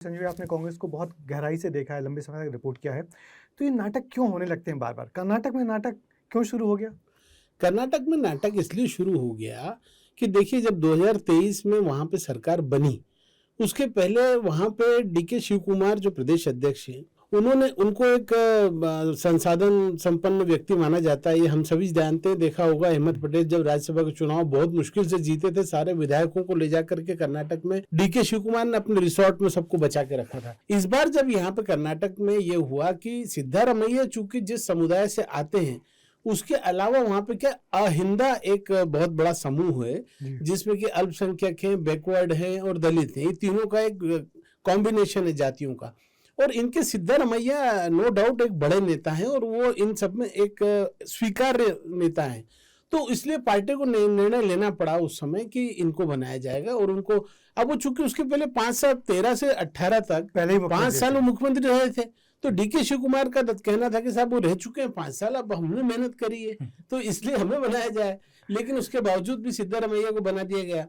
संजय, आपने कांग्रेस को बहुत गहराई से देखा है, लंबे समय तक रिपोर्ट किया है, तो ये नाटक क्यों होने लगते हैं बार-बार? कर्नाटक में नाटक क्यों शुरू हो गया? कर्नाटक में नाटक इसलिए शुरू हो गया कि देखिए, जब 2023 में वहाँ पे सरकार बनी, उसके पहले वहाँ पे डीके शिव कुमार जो प्रदेश अध्यक्ष हैं, उन्होंने उनको एक संसाधन संपन्न व्यक्ति माना जाता है। ये हम सभी जानते हैं, देखा होगा अहमद पटेल जब राज्यसभा के चुनाव बहुत मुश्किल से जीते थे, सारे विधायकों को ले जाकर के कर्नाटक में डीके शिव कुमार ने अपने रिसोर्ट में सबको बचा के रखा था। इस बार जब यहाँ पे कर्नाटक में ये हुआ कि सिद्धारमैया चूंकि जिस समुदाय से आते हैं, उसके अलावा वहां पे क्या अहिंदा एक बहुत बड़ा समूह है, जिसमें कि अल्पसंख्यक हैं, बैकवर्ड हैं और दलित हैं। ये तीनों का एक कॉम्बिनेशन है जातियों का। और इनके सिद्धारमैया नो डाउट एक बड़े नेता हैं और वो इन सब में एक स्वीकार्य नेता हैं। तो इसलिए पार्टी को निर्णय लेना पड़ा उस समय कि इनको बनाया जाएगा। और उनको अब वो चूंकि उसके पहले 5 साल 13 से 18 तक पहले ही 5 साल वो मुख्यमंत्री रहे थे, तो डीके शिव कुमार का कहना था कि साहब वो रह चुके हैं 5 साल, अब हमने मेहनत करी है तो इसलिए हमें बनाया जाए। लेकिन उसके बावजूद भी सिद्धारमैया को बना दिया गया।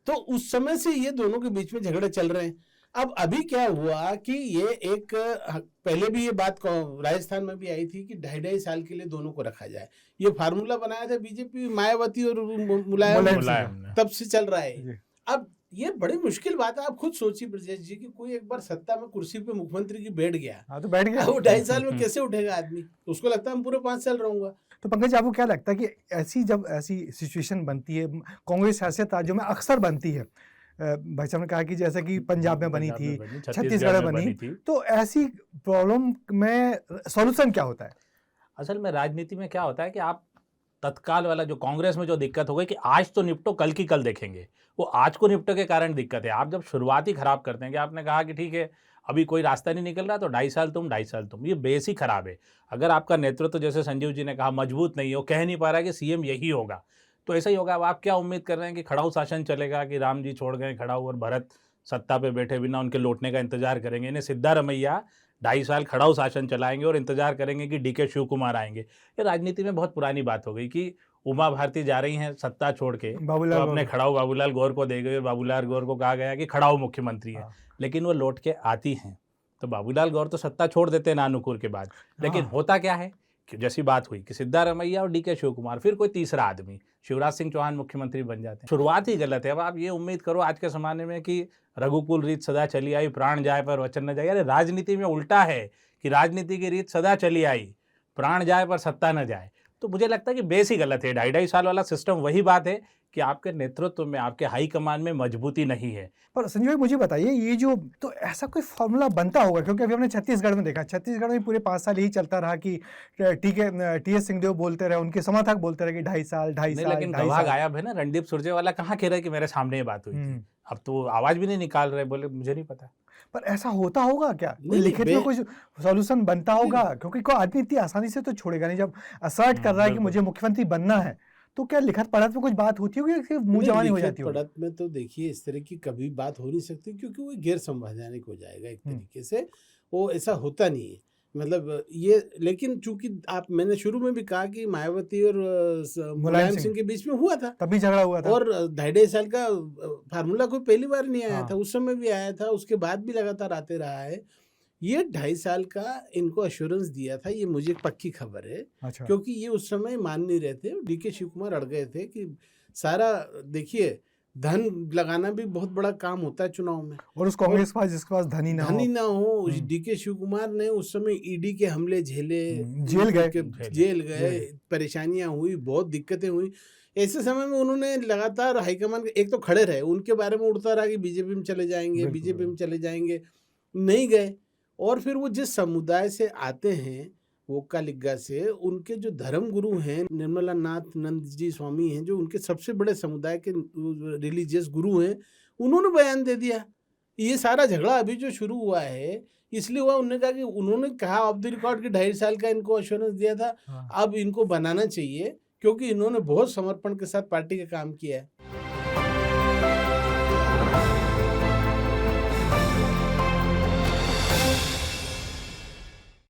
तो उस समय से ये दोनों के बीच में झगड़े चल रहे हैं। अब अभी क्या हुआ कि ये एक पहले भी ये बात राजस्थान में भी आई थी कि 2.5 साल के लिए दोनों को रखा जाए। ये फार्मूला बनाया था बीजेपी, मायावती और मुलायम तब से चल रहा है। अब ये बड़ी मुश्किल बात है। आप खुद सोचिए ब्रजेश जी कि कोई एक बार सत्ता में कुर्सी पे मुख्यमंत्री की बैठ गया, तो बैठ गया, वो 2.5 साल में कैसे उठेगा आदमी? उसको लगता है हम पूरे 5 साल रहूंगा। तो पंकज, आपको क्या लगता है कि जब ऐसी सिचुएशन बनती है, कांग्रेस शासित राज्यों में अक्सर बनती है, भाई साहब ने कहा कि जैसे कि पंजाब में बनी थी, छत्तीसगढ़ में बनी थी, तो ऐसी प्रॉब्लम में सॉल्यूशन क्या होता है? असल में राजनीति में क्या होता है कि आप तत्काल वाला जो कांग्रेस में जो दिक्कत हो गई कि आज तो निपटो, कल की कल देखेंगे, वो आज को निपटो के कारण दिक्कत है। आप जब शुरुआत ही खराब करते हैं कि आपने कहा कि ठीक है अभी कोई रास्ता नहीं निकल रहा तो 2.5 साल तुम 2.5 साल तुम, ये बेस ही खराब है। अगर आपका नेतृत्व जैसे संजीव जी ने कहा मजबूत नहीं है, वो कह नहीं पा रहा है कि सीएम यही होगा, तो ऐसा ही होगा। अब आप क्या उम्मीद कर रहे हैं कि खड़ाऊ शासन चलेगा, कि राम जी छोड़ गए खड़ाऊ और भरत सत्ता पे बैठे बिना उनके लौटने का इंतजार करेंगे? इन्हें सिद्धारमैया 2.5 साल खड़ाऊ शासन चलाएंगे और इंतजार करेंगे कि डीके शिव कुमार आएंगे। ये राजनीति में बहुत पुरानी बात हो गई कि उमा भारती जा रही हैं सत्ता छोड़ के, तो अपने खड़ाऊ बाबूलाल गौर को दे गई और बाबूलाल गौर को कहा गया कि खड़ाऊ मुख्यमंत्री है। लेकिन वो लौट के आती हैं तो बाबूलाल गौर तो सत्ता छोड़ देते हैं नानुकुर के बाद। लेकिन होता क्या है कि जैसी बात हुई कि सिद्धारमैया और डीके शिव कुमार, फिर कोई तीसरा आदमी शिवराज सिंह चौहान मुख्यमंत्री बन जाते हैं। शुरुआत ही गलत है। अब आप ये उम्मीद करो आज के ज़माने में कि रघुकुल रीत सदा चली आई, प्राण जाए पर वचन न जाए। अरे राजनीति में उल्टा है कि राजनीति की रीत सदा चली आई, प्राण जाए पर सत्ता न जाए। तो मुझे लगता है कि बेस ही गलत है। 2.5 साल वाला सिस्टम वही बात है कि आपके नेतृत्व में, आपके हाईकमान में मजबूती नहीं है। पर संजय भाई, मुझे बताइए, ये जो तो ऐसा कोई फॉर्मूला बनता होगा? क्योंकि अभी हमने छत्तीसगढ़ में देखा, छत्तीसगढ़ में पूरे 5 साल यही चलता रहा कि ठीक है, टीएस सिंहदेव बोलते रहे, उनके समर्थक बोलते रहे कि 2.5 साल 2.5 साल। लेकिन गवाह गायब है ना। रणदीप सुरजेवाला कहाँ कह रहे कि मेरे सामने ये बात हुई थी? अब तो आवाज भी नहीं निकाल रहे, बोले मुझे नहीं पता। पर ऐसा होता होगा क्या? लिखित में कोई सॉल्यूशन बनता होगा? क्योंकि कोई आदमी इतनी आसानी से तो छोड़ेगा नहीं। जब असर्ट कर रहा है कि मुझे मुख्यमंत्री बनना है, तो क्या लिखत पढ़त में कुछ बात होती होगी कि मुंह जवानी हो जाती होगी? पढ़त में तो देखिए इस तरह की कभी बात हो नहीं सकती, क्योंकि वो गैर संवैधानिक हो जाएगा एक तरीके से। वो ऐसा होता नहीं है, मतलब ये। लेकिन चूंकि मैंने शुरू में भी कहा कि मायावती और मुलायम सिंह के बीच में हुआ था, तभी झगड़ा हुआ था। और 2.5 साल का फार्मूला कोई पहली बार नहीं आया था, उस समय भी आया था, उसके बाद भी लगातार आते रहा है। ये 2.5 साल का इनको अश्योरेंस दिया था, ये मुझे पक्की खबर है। अच्छा। क्योंकि ये उस समय मान नहीं रहे थे। डीके शिव कुमार अड़ गए थे कि सारा देखिए धन लगाना भी बहुत बड़ा काम होता है चुनाव में, और उस कांग्रेस के पास जिसके पास धनी ना हो। डीके शिव कुमार ने उस समय ईडी के हमले झेले, जेल गए, परेशानियां हुई, बहुत दिक्कतें हुई। ऐसे समय में उन्होंने लगातार हाईकमान एक तो खड़े रहे, उनके बारे में उड़ता रहा कि बीजेपी में चले जाएंगे, बीजेपी में चले जाएंगे, नहीं गए। और फिर वो जिस समुदाय से आते हैं, वोक्का लिग्गा से, उनके जो धर्म गुरु हैं निर्मला नाथ नंद जी स्वामी हैं, जो उनके सबसे बड़े समुदाय के रिलीजियस गुरु हैं, उन्होंने बयान दे दिया। ये सारा झगड़ा अभी जो शुरू हुआ है इसलिए हुआ, उन्होंने कहा ऑफ द रिकॉर्ड कि 2.5 साल का इनको एश्योरेंस दिया था, अब इनको बनाना चाहिए, क्योंकि इन्होंने बहुत समर्पण के साथ पार्टी का काम किया है।